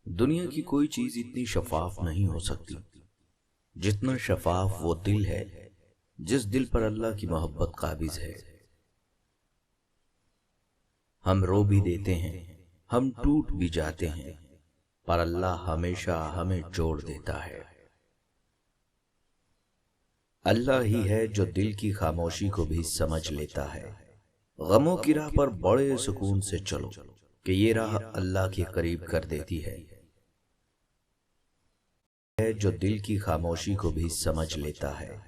دنیا کی کوئی چیز اتنی شفاف نہیں ہو سکتی جتنا شفاف وہ دل ہے جس دل پر اللہ کی محبت قابض ہے۔ ہم رو بھی دیتے ہیں، ہم ٹوٹ بھی جاتے ہیں، پر اللہ ہمیشہ ہمیں جوڑ دیتا ہے۔ اللہ ہی ہے جو دل کی خاموشی کو بھی سمجھ لیتا ہے۔ غموں کی راہ پر بڑے سکون سے چلو کہ یہ راہ اللہ کے قریب کر دیتی ہے۔ جو دل کی خاموشی کو بھی سمجھ لیتا ہے۔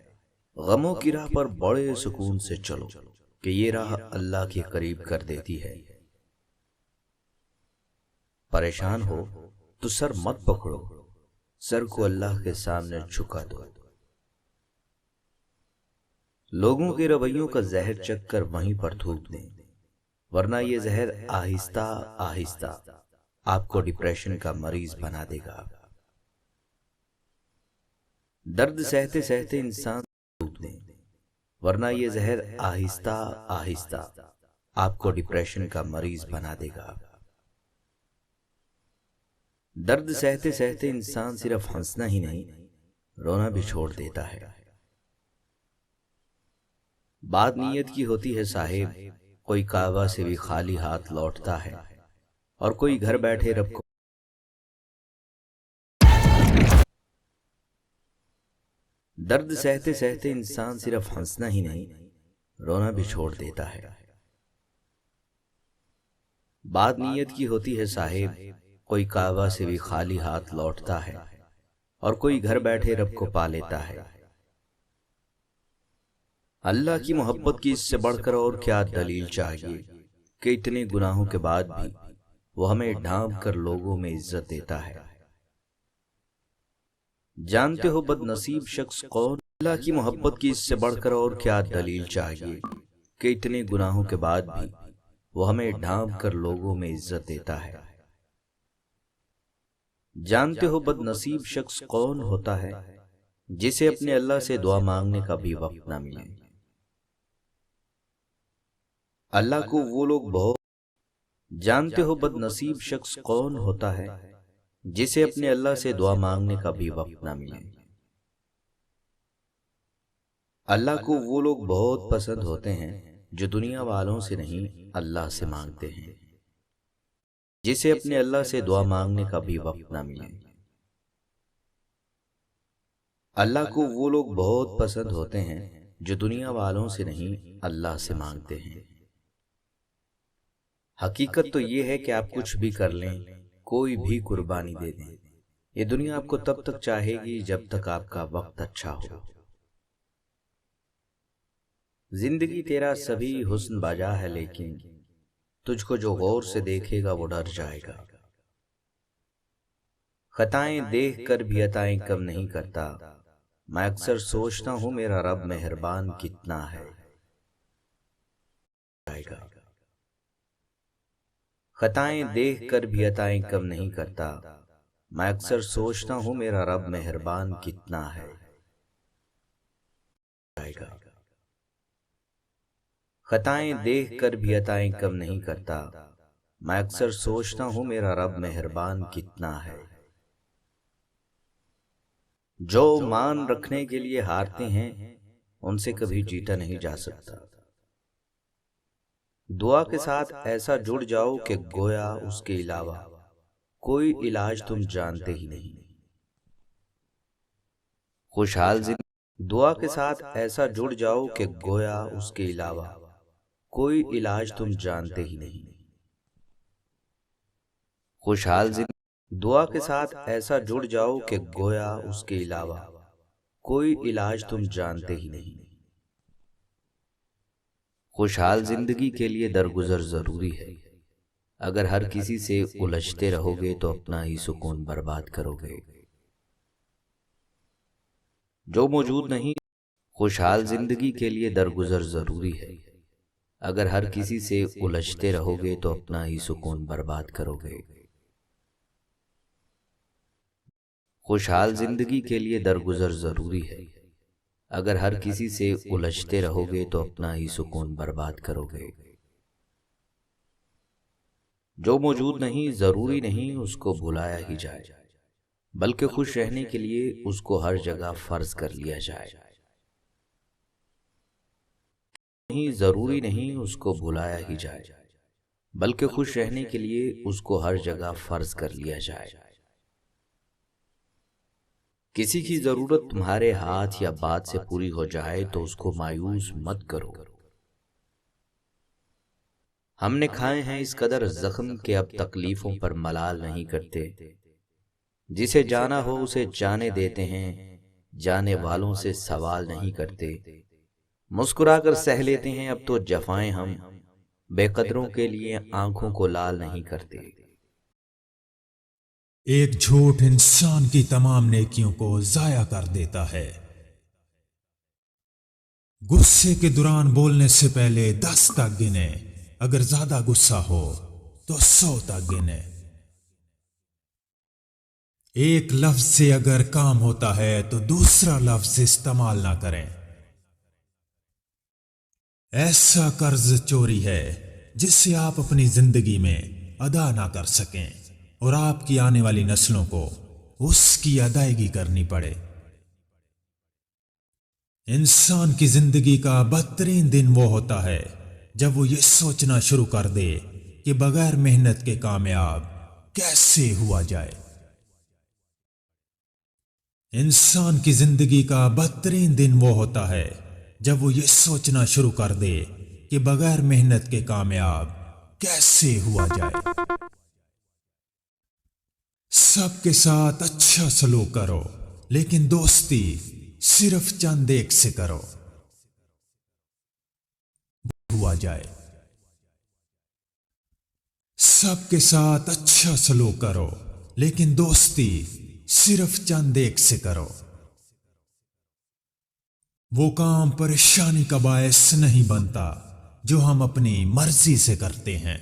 غموں کی راہ پر بڑے سکون سے چلو کہ یہ راہ اللہ کے قریب کر دیتی ہے۔ پریشان ہو تو سر مت پکڑو، سر کو اللہ کے سامنے جھکا دو۔ لوگوں کے رویوں کا زہر چکھ کر وہیں پر تھوک دیں، ورنہ یہ زہر آہستہ آہستہ آپ کو ڈپریشن کا مریض بنا دے گا۔ درد سہتے سہتے انسان تھوک دیں، ورنہ یہ زہر آہستہ آہستہ آپ کو ڈپریشن کا مریض بنا دے گا۔ درد سہتے سہتے انسان صرف ہنسنا ہی نہیں، رونا بھی چھوڑ دیتا ہے۔ بات نیت کی ہوتی ہے صاحب، کوئی کعبہ سے بھی خالی ہاتھ لوٹتا ہے، اور کوئی گھر بیٹھے رب کو درد سہتے سہتے انسان صرف ہنسنا ہی نہیں، رونا بھی چھوڑ دیتا ہے۔ بات نیت کی ہوتی ہے صاحب، کوئی کعبہ سے بھی خالی ہاتھ لوٹتا ہے، اور کوئی گھر بیٹھے رب کو پا لیتا ہے۔ اللہ کی محبت کی اس سے بڑھ کر اور کیا دلیل چاہیے کہ اتنے گناہوں کے بعد بھی وہ ہمیں ڈھانپ کر لوگوں میں عزت دیتا ہے۔ جانتے ہو بد نصیب شخص کون؟ اللہ کی محبت کی اس سے بڑھ کر اور کیا دلیل چاہیے کہ اتنے گناہوں کے بعد بھی وہ ہمیں ڈھانپ کر لوگوں میں عزت دیتا ہے۔ جانتے ہو بد نصیب شخص کون ہوتا ہے جسے اپنے اللہ سے دعا مانگنے کا بھی وقت نہ ملے۔ اللہ کو وہ لوگ بہت جانتے ہو بد نصیب شخص کون ہوتا ہے جسے اپنے اللہ سے دعا مانگنے کا بھی وقت نہ ملے۔ اللہ کو وہ لوگ بہت پسند ہوتے ہیں جو دنیا والوں سے نہیں اللہ سے مانگتے ہیں، جسے اپنے اللہ سے دعا مانگنے کا بھی وقت نہ ملے۔ اللہ کو وہ لوگ بہت پسند ہوتے ہیں جو دنیا والوں سے نہیں اللہ سے مانگتے ہیں۔ حقیقت تو یہ ہے کہ آپ کچھ بھی کر لیں، کوئی بھی قربانی دے دیں، یہ دنیا آپ کو تب تک چاہے گی جب تک آپ کا وقت اچھا ہو۔ زندگی تیرا سبھی حسن باجا ہے، لیکن تجھ کو جو غور سے دیکھے گا وہ ڈر جائے گا۔ خطائیں دیکھ کر بھی عطائیں کم نہیں کرتا، میں اکثر سوچتا ہوں میرا رب مہربان کتنا ہے۔ خطائیں دیکھ کر بھی عطائیں کم نہیں کرتا، میں اکثر سوچتا ہوں میرا رب مہربان کتنا ہے۔ خطائیں دیکھ کر بھی عطائیں کم نہیں کرتا، میں اکثر سوچتا ہوں میرا رب مہربان کتنا ہے۔ جو مان رکھنے کے لیے ہارتے ہیں ان سے کبھی جیتا نہیں جا سکتا۔ دعا کے ساتھ ایسا جڑ جاؤ کہ گویا اس کے علاوہ کوئی علاج تم جانتے ہی نہیں۔ خوشحال زندگی دعا کے ساتھ ایسا جڑ جاؤ کہ گویا اس کے علاوہ کوئی علاج تم جانتے ہی نہیں۔ خوشحال زندگی دعا کے ساتھ ایسا جڑ جاؤ کہ گویا اس کے علاوہ کوئی علاج تم جانتے ہی نہیں۔ خوشحال زندگی کے لیے درگزر ضروری ہے، اگر ہر کسی سے الجھتے رہو گے تو اپنا ہی سکون برباد کرو گے۔ جو موجود نہیں خوشحال زندگی کے لیے درگزر ضروری ہے، اگر ہر کسی سے الجھتے رہو گے تو اپنا ہی سکون برباد کرو گے۔ خوشحال زندگی کے لیے درگزر ضروری ہے، اگر ہر کسی سے الجھتے رہو گے تو اپنا ہی سکون برباد کرو گے۔ جو موجود نہیں ضروری نہیں اس کو بھلایا ہی جائے، بلکہ خوش رہنے کے لیے اس کو ہر جگہ فرض کر لیا جائے۔ نہیں ضروری نہیں اس کو بھلایا ہی جائے، بلکہ خوش رہنے کے لیے اس کو ہر جگہ فرض کر لیا جائے۔ کسی کی ضرورت تمہارے ہاتھ یا بات سے پوری ہو جائے تو اس کو مایوس مت کرو۔ ہم نے کھائے ہیں اس قدر زخم کہ اب تکلیفوں پر ملال نہیں کرتے۔ جسے جانا ہو اسے جانے دیتے ہیں، جانے والوں سے سوال نہیں کرتے۔ مسکرا کر سہ لیتے ہیں اب تو جفائیں ہم، بے قدروں کے لیے آنکھوں کو لال نہیں کرتے۔ ایک جھوٹ انسان کی تمام نیکیوں کو ضائع کر دیتا ہے۔ غصے کے دوران بولنے سے پہلے 10 تک گنے، اگر زیادہ غصہ ہو تو 100 تک گنے۔ ایک لفظ سے اگر کام ہوتا ہے تو دوسرا لفظ استعمال نہ کریں۔ ایسا قرض چوری ہے جس سے آپ اپنی زندگی میں ادا نہ کر سکیں اور آپ کی آنے والی نسلوں کو اس کی ادائیگی کرنی پڑے۔ انسان کی زندگی کا بدترین دن وہ ہوتا ہے جب وہ یہ سوچنا شروع کر دے کہ بغیر محنت کے کامیاب کیسے ہوا جائے۔ انسان کی زندگی کا بدترین دن وہ ہوتا ہے جب وہ یہ سوچنا شروع کر دے کہ بغیر محنت کے کامیاب کیسے ہوا جائے۔ سب کے ساتھ اچھا سلوک کرو، لیکن دوستی صرف چند ایک سے کرو، ہوا جائے۔ سب کے ساتھ اچھا سلوک کرو، لیکن دوستی صرف چند ایک سے کرو۔ وہ کام پریشانی کا باعث نہیں بنتا جو ہم اپنی مرضی سے کرتے ہیں۔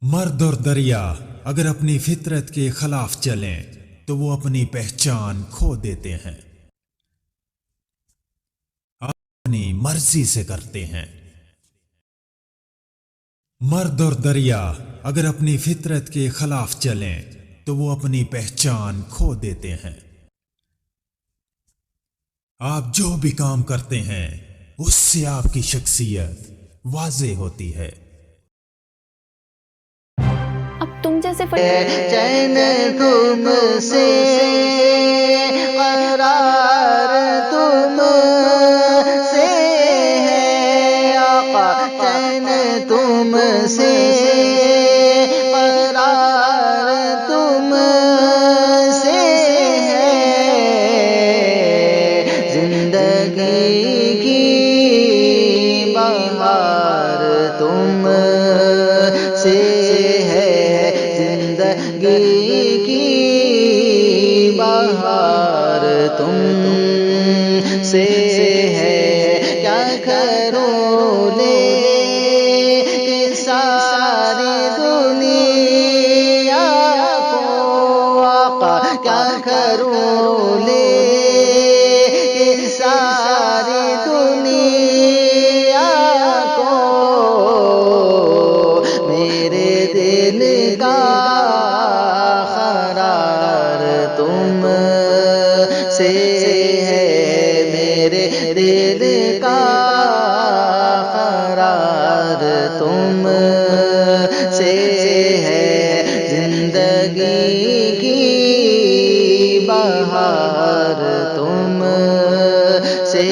مرد اور دریا اگر اپنی فطرت کے خلاف چلیں تو وہ اپنی پہچان کھو دیتے ہیں۔ اپنی مرضی سے کرتے ہیں۔ مرد اور دریا اگر اپنی فطرت کے خلاف چلیں تو وہ اپنی پہچان کھو دیتے ہیں۔ آپ جو بھی کام کرتے ہیں اس سے آپ کی شخصیت واضح ہوتی ہے۔ اب تم جیسے چین تم سے قرار تم سے ہے آقا، چین تم سے قرار تم سے ہے، زندگی کی بہار تم سے ہے، زندگی کی بہار تم سے ہے۔ کیا کروں لے کے ساری دنیا کو آقا، کیا کروں لے کے ساری دنیا کو، میرے دل کا قرار تم سے ہے، میرے دل کا قرار تم سے ہے، زندگی کی بہار تم سے